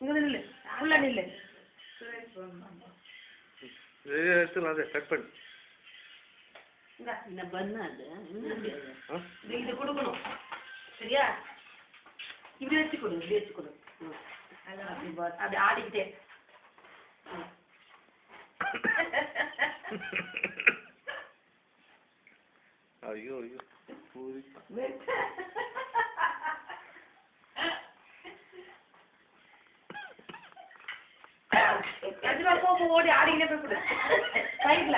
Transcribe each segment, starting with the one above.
இங்க நில்லு உள்ள நில்லு எடுத்துலாம் அதை கட் பண்ணு இந்த பண்ணு அது இது கொடுக்கணும் சரியா இப்படி வச்சு கொடு இப்படி வச்சு கொடு அப்படி ஆடிக்கிட்டே ஐயோ ஐயோ பூரி ஓடி ஆடிக்கிட்டே போய் கொடு சைட்ல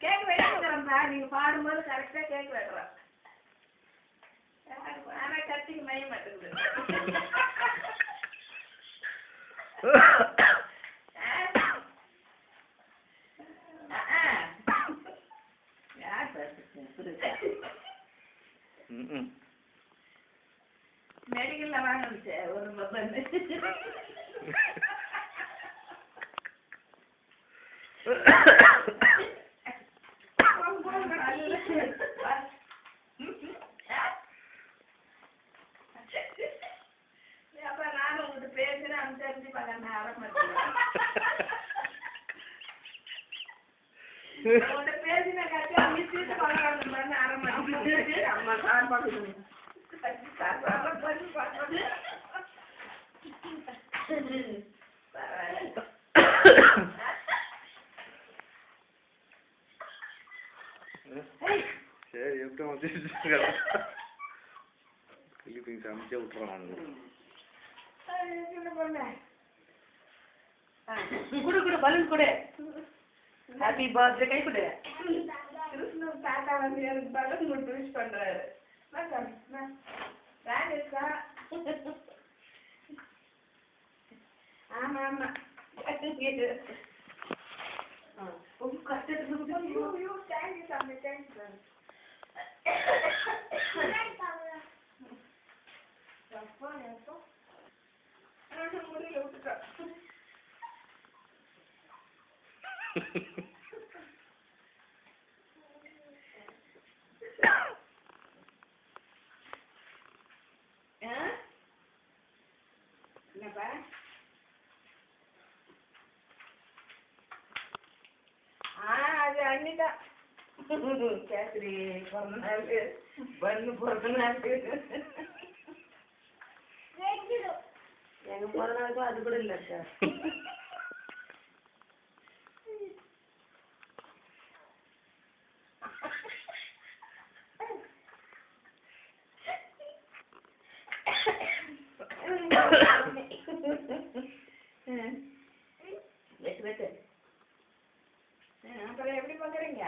கேக் வெட்டுறேன்ப்பா நீங்க பாடும்போது கரெக்டா கேக் வெட்டுறேன் ஆனா கத்திக்கு மைய மாட்டேங்குது மெடிக்கல்ல வாங்கிச்சு ஒரு பண்ணு நானும் உங்கள்கிட்ட பேசுறேன் அனுசரிச்சு பகல் உங்கள்கிட்ட பேசின காட்சி மிஸ்ஸிட்டு பகல் அரை மணி அம்மா சார் பார்க்கணும் சரி எப்படி வந்து பிலிப்பீன்ஸ் அமிச்சே விட்டுறான் குடு குடு பலூன் குடு ஹாப்பி பர்த்டே கை குடு கிருஷ்ண தாத்தா வந்து எனக்கு பலூன் கொடுத்து விஷ் பண்றாரு ஆமா ஆமா முடியல விட்டுட்டா என்னப்பா அது அன்னிதான் கேசரி பிறந்த நாள் பண்ணு பிறந்த நாள் எங்க பிறந்த நாளுக்கும் அது கூட இல்லை சார் வெட்டு வெட்டு அப்புறம் எப்படி பார்க்குறீங்க